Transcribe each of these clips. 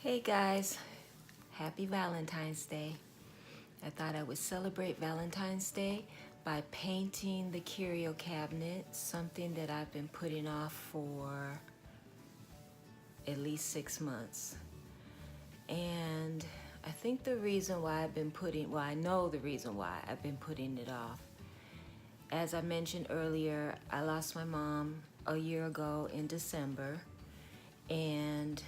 Hey guys, happy Valentine's Day. I thought I would celebrate Valentine's Day by painting the curio cabinet, something that I've been putting off for at least 6 months. And I think the reason why I know the reason why I've been putting it off. As I mentioned earlier, I lost my mom a year ago in December, and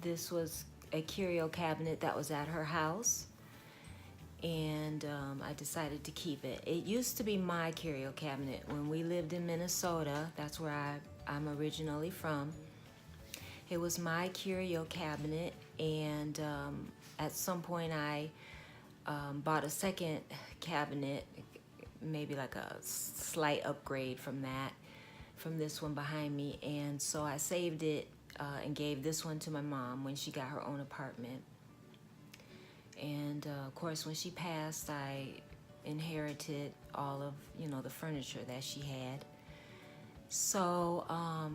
this was a curio cabinet that was at her house, and I decided to keep it. It used to be my curio cabinet when we lived in Minnesota. That's where I'm originally from. It was my curio cabinet, and at some point I bought a second cabinet, maybe like a slight upgrade from this one behind me, and so I saved it and gave this one to my mom when she got her own apartment. And of course, when she passed, I inherited all of the furniture that she had. So I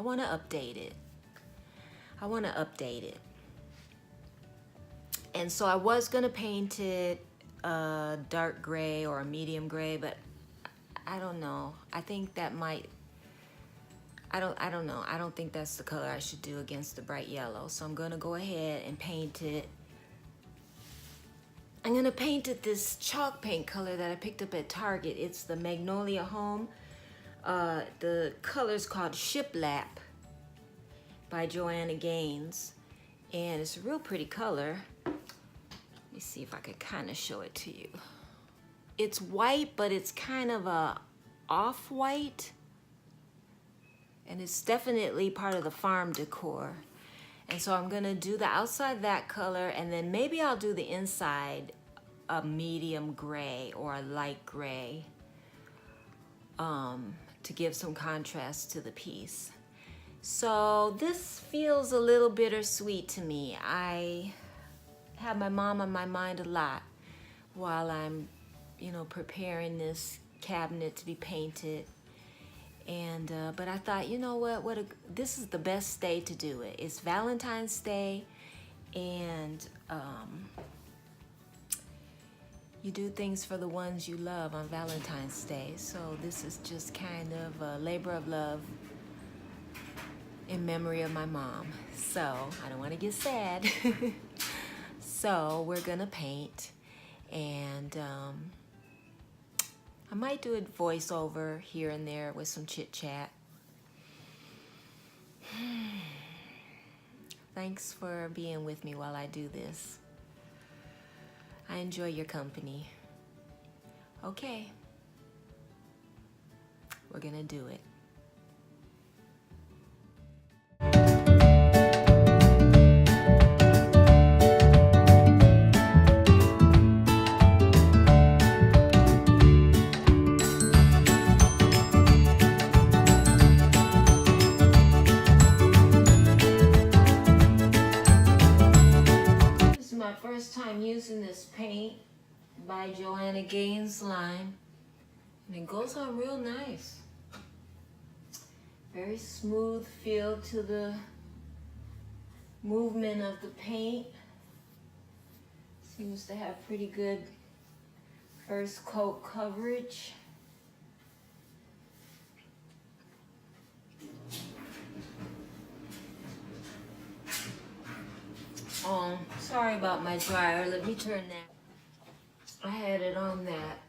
want to update it. And so I was gonna paint it a dark gray or a medium gray, but I don't know. I think that might. I don't know. I don't think that's the color I should do against the bright yellow. So I'm gonna go ahead and paint it. I'm gonna paint it this chalk paint color that I picked up at Target. It's the Magnolia Home. The color's called Shiplap by Joanna Gaines. And it's a real pretty color. Let me see if I could kind of show it to you. It's white, but it's kind of a off-white. And it's definitely part of the farm decor. And so I'm gonna do the outside that color, and then maybe I'll do the inside a medium gray or a light gray to give some contrast to the piece. So this feels a little bittersweet to me. I have my mom on my mind a lot while I'm, preparing this cabinet to be painted. And but I thought, this is the best day to do it. It's Valentine's Day, and you do things for the ones you love on Valentine's Day. So this is just kind of a labor of love in memory of my mom. So I don't want to get sad. So we're gonna paint, and I might do a voiceover here and there with some chit chat. Thanks for being with me while I do this. I enjoy your company. Okay, we're gonna do it. My first time using this paint by Joanna Gaines line, and it goes on real nice. Very smooth feel to the movement of the paint. Seems to have pretty good first coat coverage. Sorry about my dryer. Let me turn that. I had it on that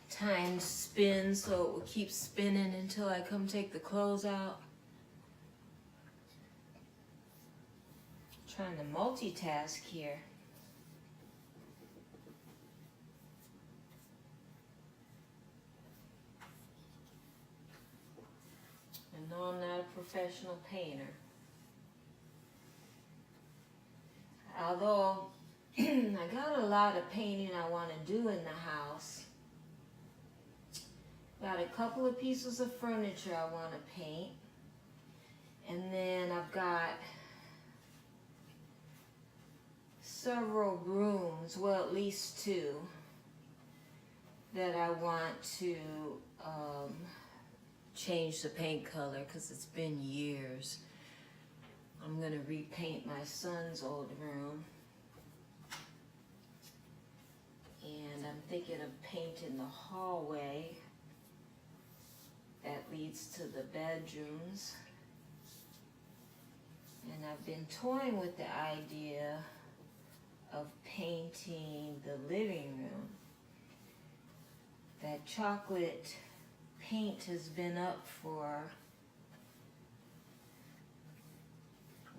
timed spin, so it will keep spinning until I come take the clothes out. Trying to multitask here. And no, I'm not a professional painter. Although I got a lot of painting I want to do in the house. Got a couple of pieces of furniture I want to paint. And then I've got several rooms, well, at least two, that I want to change the paint color because it's been years. I'm gonna repaint my son's old room. And I'm thinking of painting the hallway that leads to the bedrooms. And I've been toying with the idea of painting the living room. That chocolate paint has been up for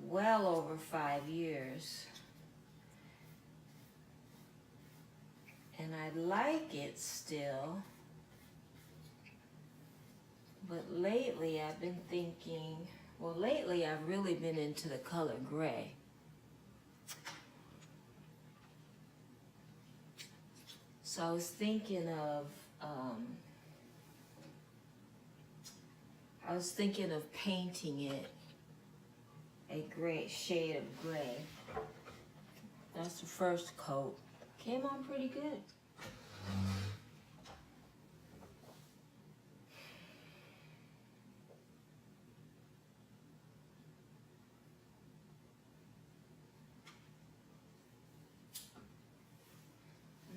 well over 5 years. And I like it still, but lately I've been thinking, well, lately I've really been into the color gray. So I was thinking of painting it a gray shade of gray. That's the first coat. Came on pretty good.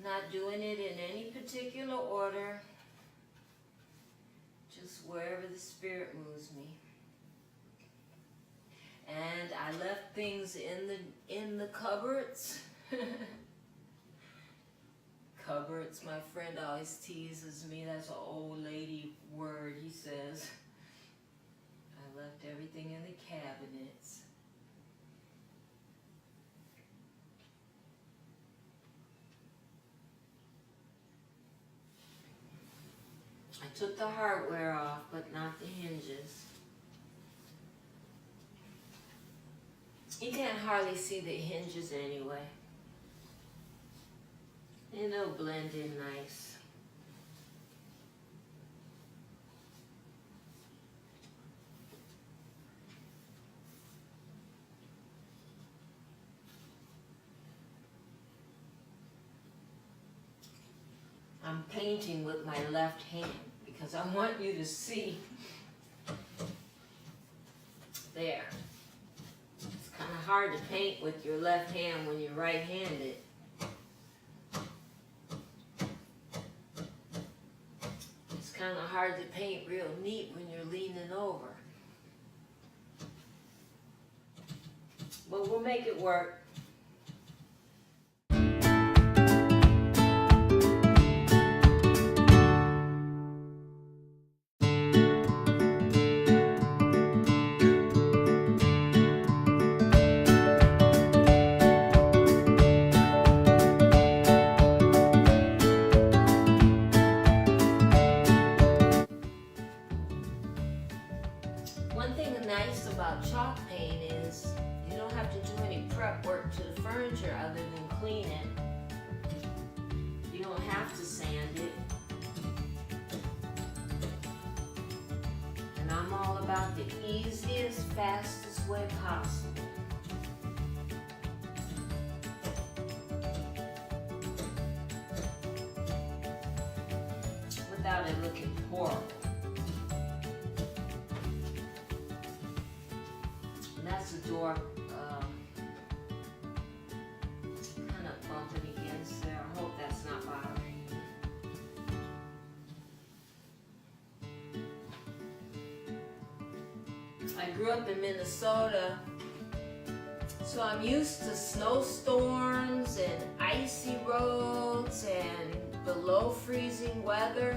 Not doing it in any particular order, just wherever the spirit moves me. And I left things in the cupboards. Cupboards, my friend always teases me. That's an old lady word, he says. I left everything in the cabinets. I took the hardware off, but not the hinges. You can't hardly see the hinges anyway. And they'll blend in nice. I'm painting with my left hand because I want you to see. There. It's kind of hard to paint with your left hand when you're right-handed. It's kind of hard to paint real neat when you're leaning over. But we'll make it work. One thing nice about chalk paint is you don't have to do any prep work to the furniture other than clean it. You don't have to sand it. And I'm all about the easiest, fastest way possible. Without it looking horrible. That's the door kind of bumping against there. I hope that's not bothering you. I grew up in Minnesota, so I'm used to snowstorms and icy roads and below freezing weather.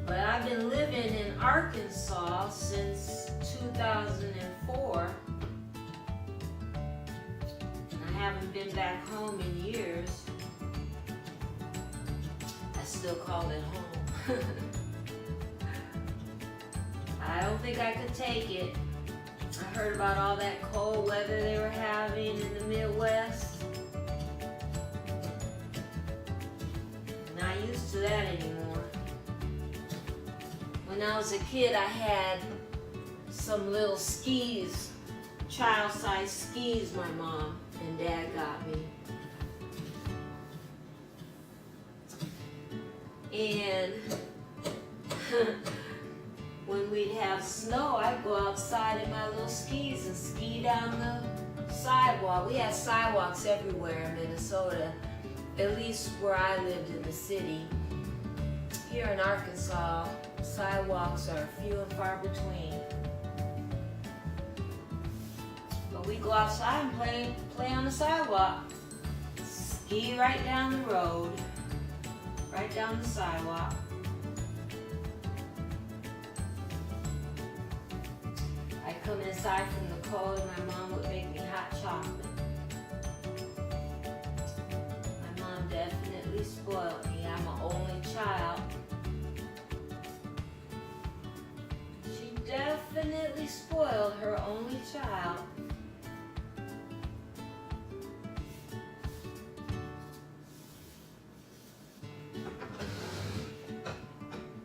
But I've been living in Arkansas since 2004, and I haven't been back home in years. I still call it home. I don't think I could take it. I heard about all that cold weather they were having in the Midwest. Not used to that anymore. When I was a kid, I had some little skis, child-sized skis my mom and dad got me. And when we'd have snow, I'd go outside in my little skis and ski down the sidewalk. We had sidewalks everywhere in Minnesota, at least where I lived in the city. Here in Arkansas, sidewalks are few and far between. But we go outside and play on the sidewalk. Ski right down the road, right down the sidewalk. I'd come inside from the cold and my mom would make me hot chocolate. My mom definitely spoiled me. I'm an only child. She definitely spoiled her only child.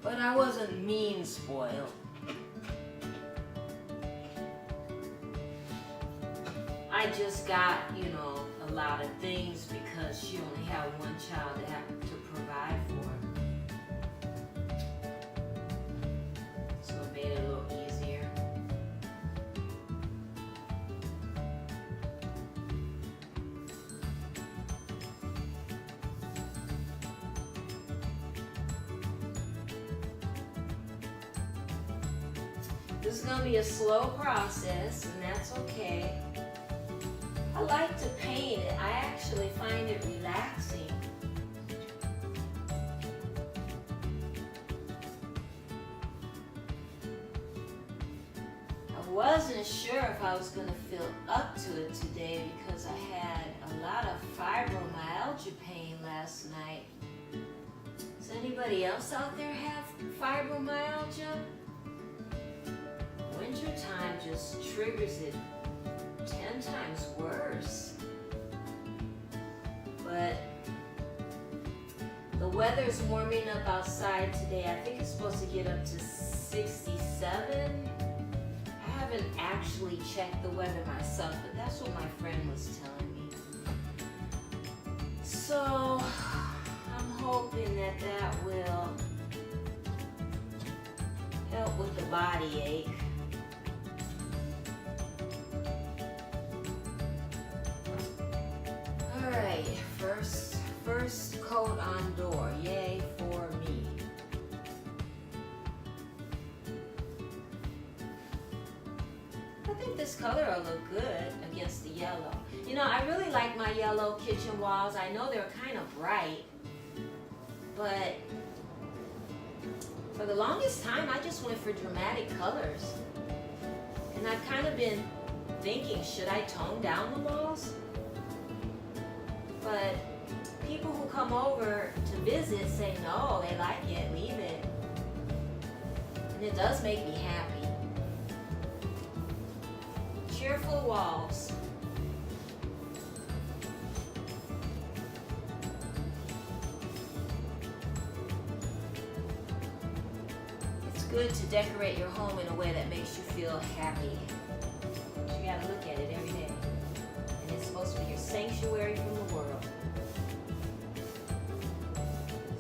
But I wasn't mean spoiled. I just got, a lot of things because she only had one child to provide for. So it made it a little easier. This is going to be a slow process, and that's okay. I like to paint it. I actually find it relaxing. I wasn't sure if I was going to feel up to it today because I had a lot of fibromyalgia pain last night. Does anybody else out there have fibromyalgia? Wintertime just triggers it 10 times worse. But the weather's warming up outside today. I think it's supposed to get up to 67. I haven't actually checked the weather myself, but that's what my friend was telling me. So I'm hoping that will help with the body ache. Alright, first coat on door. Yay for me. I think this color will look good against the yellow. I really like my yellow kitchen walls. I know they're kind of bright, but for the longest time I just went for dramatic colors. And I've kind of been thinking, should I tone down the walls? But people who come over to visit say no, they like it, leave it. And it does make me happy. Cheerful walls. It's good to decorate your home in a way that makes you feel happy. But you gotta look at it every day. And it's supposed to be your sanctuary from the world.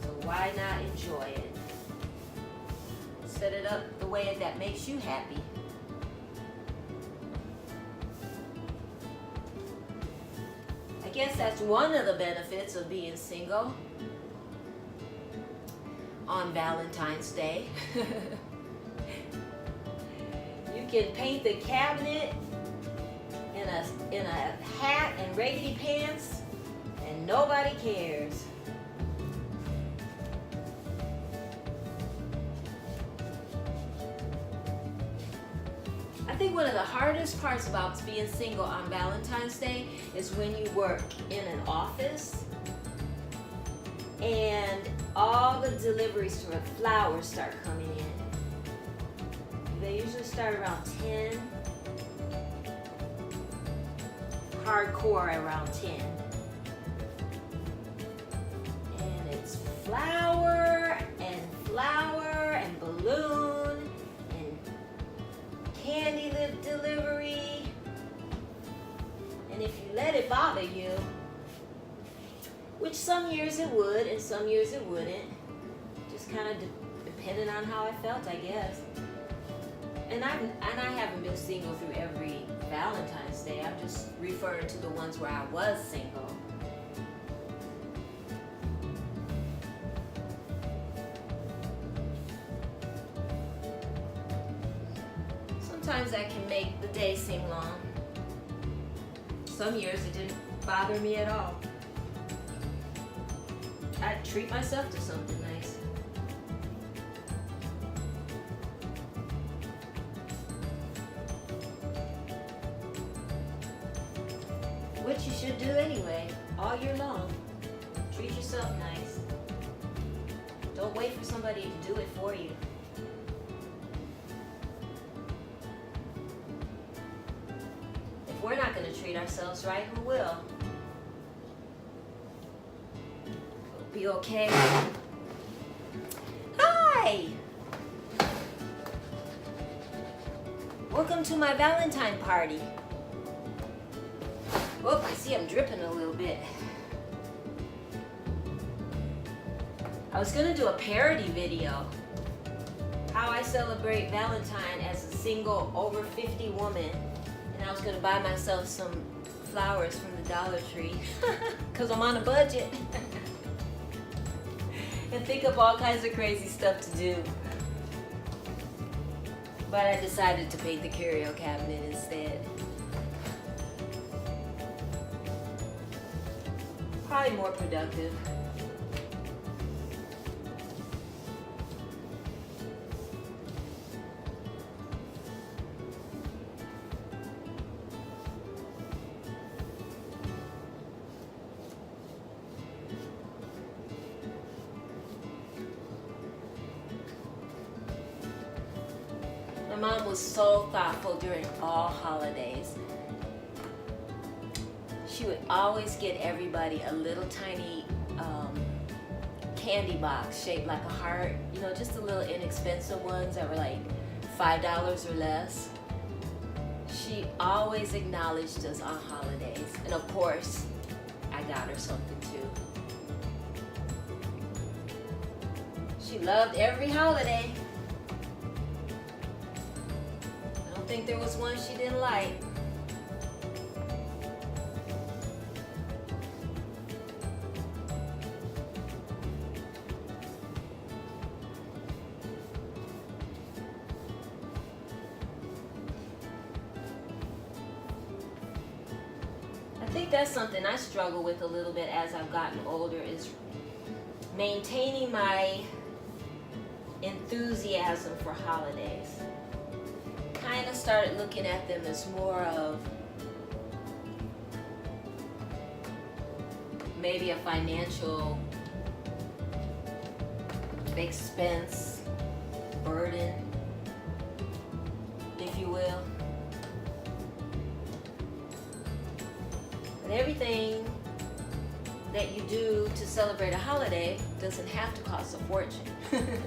So why not enjoy it? Set it up the way that makes you happy. I guess that's one of the benefits of being single on Valentine's Day. You can paint the cabinet in a hat and raggedy pants, and nobody cares. I think one of the hardest parts about being single on Valentine's Day is when you work in an office and all the deliveries for flowers start coming in. They usually start around 10. Hardcore around 10. And it's flower and balloon and candy delivery. And if you let it bother you, which some years it would and some years it wouldn't, just kind of depending on how I felt, I guess. And I haven't been single through every Valentine's Day. I'm just referring to the ones where I was single. Sometimes that can make the day seem long. Some years it didn't bother me at all. I'd treat myself to something nice. Which you should do anyway, all year long. Treat yourself nice. Don't wait for somebody to do it for you. If we're not going to treat ourselves right, who will? It'll be okay. Hi! Welcome to my Valentine party. Whoop, I see I'm dripping a little bit. I was gonna do a parody video. How I celebrate Valentine as a single over 50 woman. And I was gonna buy myself some flowers from the Dollar Tree. Cause I'm on a budget. And think of all kinds of crazy stuff to do. But I decided to paint the curio cabinet instead. Probably more productive. My mom was so thoughtful during all holidays. She would always get everybody a little tiny candy box shaped like a heart. You know, just the little inexpensive ones that were like $5 or less. She always acknowledged us on holidays. And of course, I got her something too. She loved every holiday. I don't think there was one she didn't like. I think that's something I struggle with a little bit as I've gotten older, is maintaining my enthusiasm for holidays. Kind of started looking at them as more of maybe a financial expense, burden, if you will. And everything that you do to celebrate a holiday doesn't have to cost a fortune. And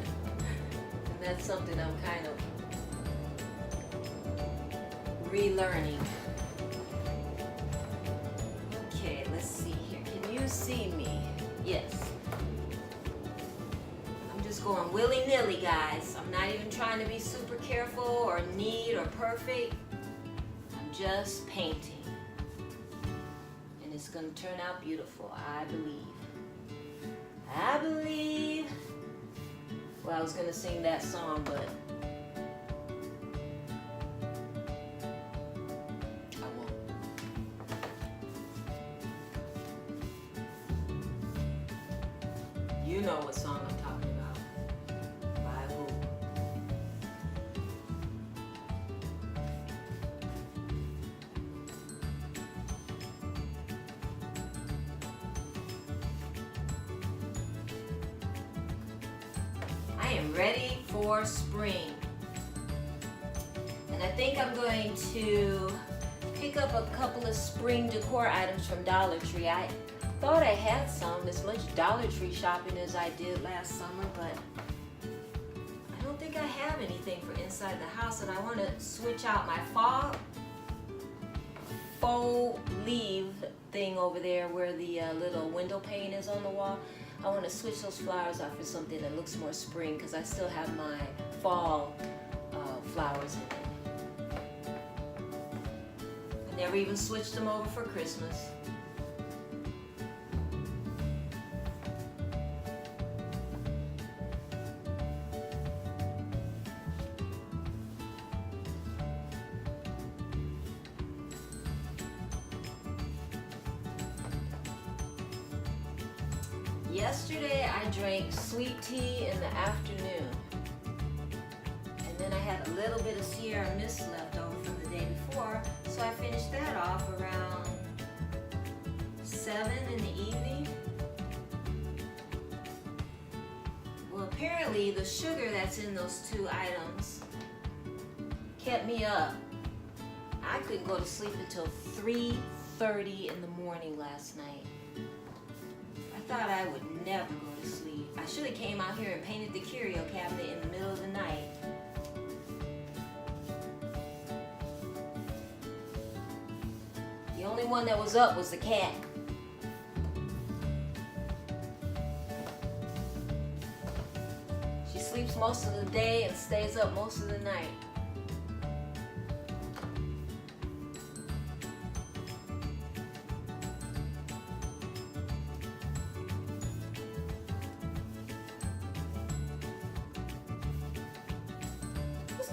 that's something I'm kind of relearning. Okay, let's see here. Can you see me? Yes. I'm just going willy-nilly, guys. I'm not even trying to be super careful or neat or perfect. I'm just painting. It's going to turn out beautiful, I believe. I believe. Well, I was going to sing that song, but I won't. You know what song I'm talking about. By who? I am ready for spring. And I think I'm going to pick up a couple of spring decor items from Dollar Tree. I thought I had some, as much Dollar Tree shopping as I did last summer, but I don't think I have anything for inside the house, and I want to switch out my faux leaf thing over there where the little window pane is on the wall. I want to switch those flowers out for something that looks more spring, because I still have my fall flowers in it. Never even switched them over for Christmas. Yesterday I drank sweet tea in the afternoon, and then I had a little bit of Sierra Mist left over from the day before, so I finished that off around 7 in the evening. Well, apparently the sugar that's in those two items kept me up. I couldn't go to sleep until 3:30 in the morning last night. I thought I would never go to sleep. I should have came out here and painted the curio cabinet in the middle of the night. The only one that was up was the cat. She sleeps most of the day and stays up most of the night.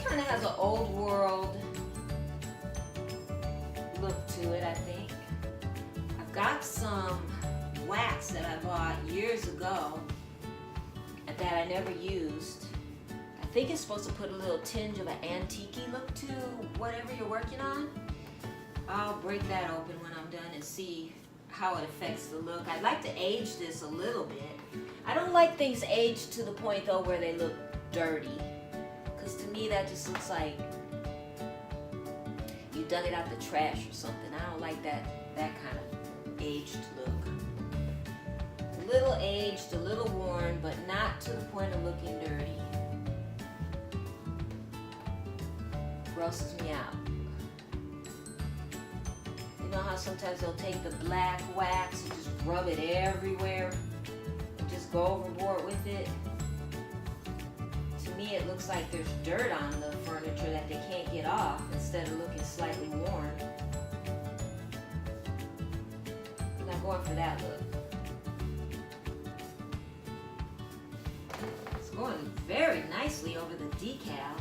Kind of has an old world look to it, I think. I've got some wax that I bought years ago that I never used. I think it's supposed to put a little tinge of an antique-y look to whatever you're working on. I'll break that open when I'm done and see how it affects the look. I'd like to age this a little bit. I don't like things aged to the point though where they look dirty. To me, that just looks like you dug it out the trash or something. I don't like that kind of aged look. A little aged, a little worn, but not to the point of looking dirty. Grosses me out. You know how sometimes they'll take the black wax and just rub it everywhere and just go overboard with it? To me, it looks like there's dirt on the furniture that they can't get off instead of looking slightly worn. I'm not going for that look. It's going very nicely over the decal.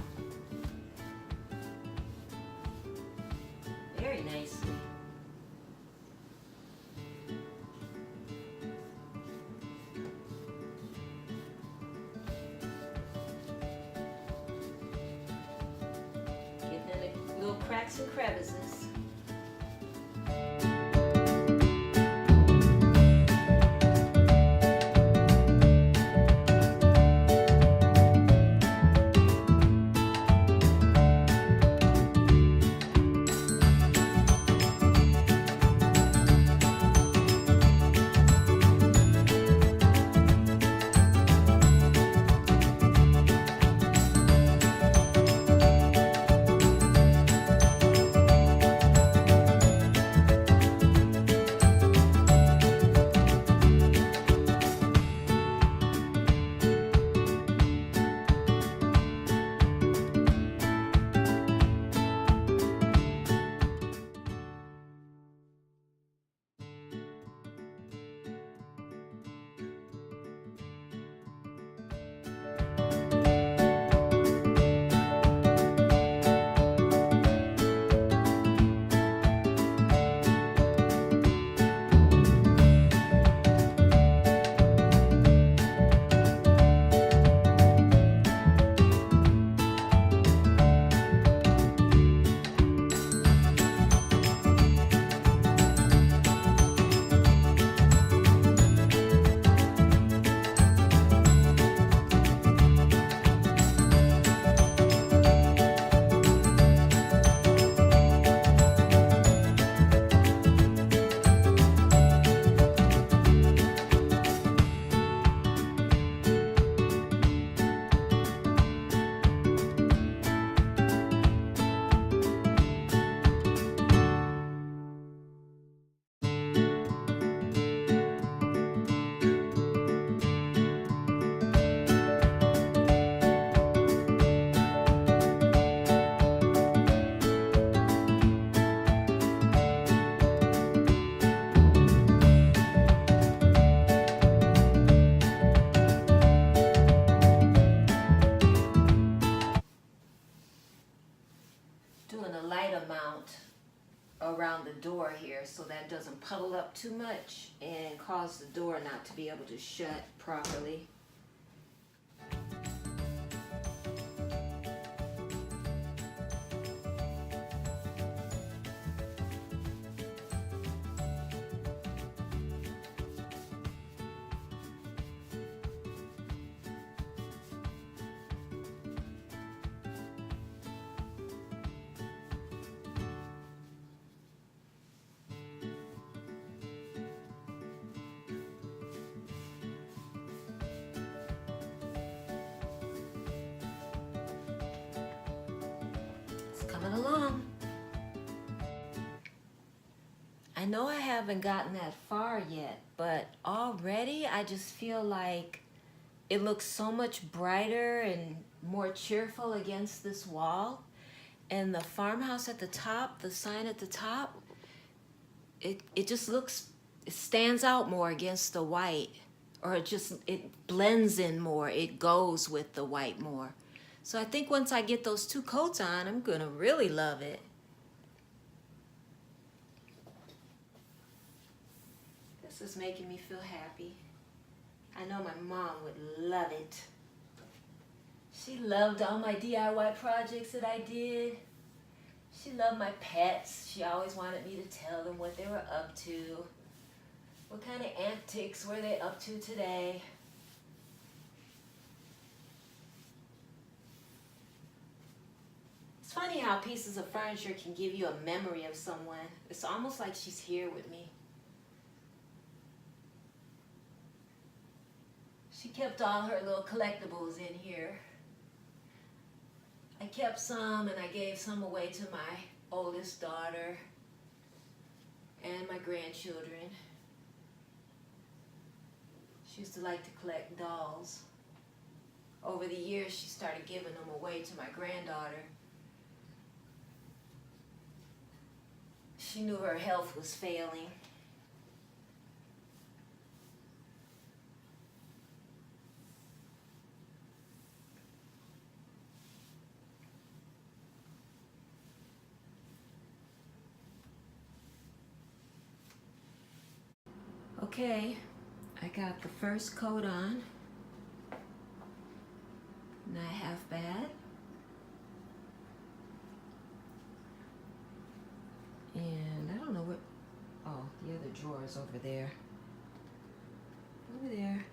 Very nicely. Cracks and crevices. light amount around the door here so that doesn't puddle up too much and cause the door not to be able to shut properly. Coming along. I know I haven't gotten that far yet, but already I just feel like it looks so much brighter and more cheerful against this wall. And the farmhouse at the top, the sign at the top, it just looks, it stands out more against the white, or it blends in more. It goes with the white more. So I think once I get those two coats on, I'm gonna really love it. This is making me feel happy. I know my mom would love it. She loved all my DIY projects that I did. She loved my pets. She always wanted me to tell them what they were up to. What kind of antics were they up to today? It's funny how pieces of furniture can give you a memory of someone. It's almost like she's here with me. She kept all her little collectibles in here. I kept some and I gave some away to my oldest daughter and my grandchildren. She used to like to collect dolls. Over the years, she started giving them away to my granddaughter. She knew her health was failing. Okay, I got the first coat on. Not half bad. And I don't know what, oh, the other drawer is over there. Over there.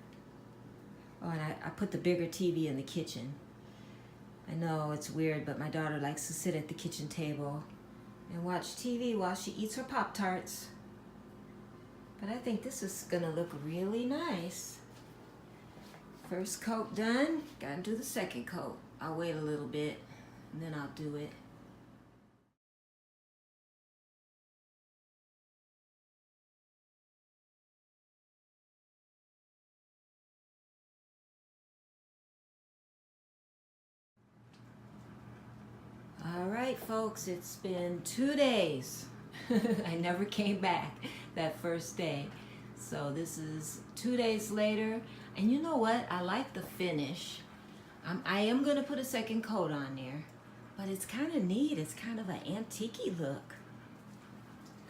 Oh, and I put the bigger TV in the kitchen. I know it's weird, but my daughter likes to sit at the kitchen table and watch TV while she eats her Pop-Tarts. But I think this is gonna look really nice. First coat done, gotta do the second coat. I'll wait a little bit and then I'll do it. All right, folks, it's been 2 days. I never came back that first day. So this is 2 days later. And you know what? I like the finish. I am going to put a second coat on there. But it's kind of neat. It's kind of an antique-y look.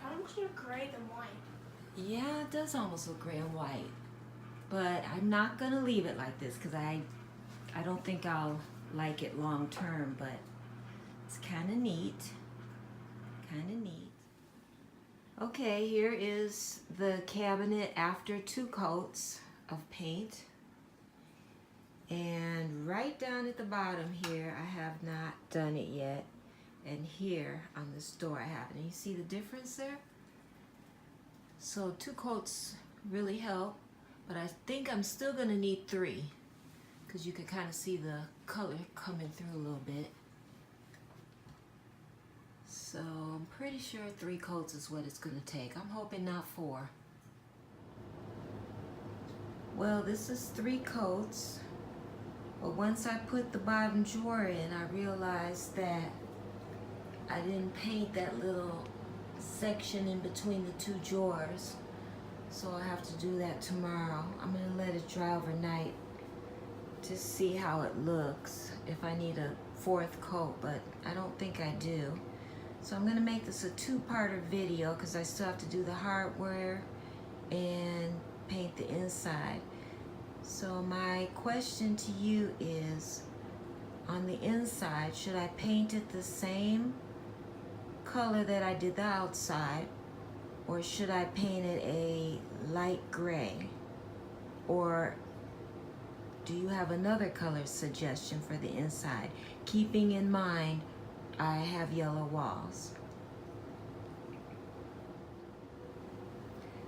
Kind of looks more gray than white. Yeah, it does almost look gray and white. But I'm not going to leave it like this because I don't think I'll like it long term. But it's kind of neat. Kind of neat. Okay, here is the cabinet after 2 coats of paint. And right down at the bottom here, I have not done it yet. And here on this door I have it. And you see the difference there? So 2 coats really help, but I think I'm still gonna need 3 because you can kind of see the color coming through a little bit. So I'm pretty sure 3 coats is what it's gonna take. I'm hoping not 4. Well, this is 3 coats. But once I put the bottom drawer in, I realized that I didn't paint that little section in between the 2 drawers. So I'll have to do that tomorrow. I'm gonna let it dry overnight to see how it looks, if I need a 4th coat, but I don't think I do. So I'm gonna make this a two-parter video because I still have to do the hardware and paint the inside. So my question to you is, on the inside, should I paint it the same color that I did the outside, or should I paint it a light gray? Or do you have another color suggestion for the inside, keeping in mind I have yellow walls?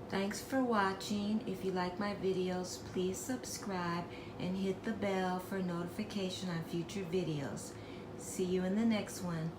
Thanks for watching. If you like my videos, please subscribe and hit the bell for notification on future videos. See you in the next one.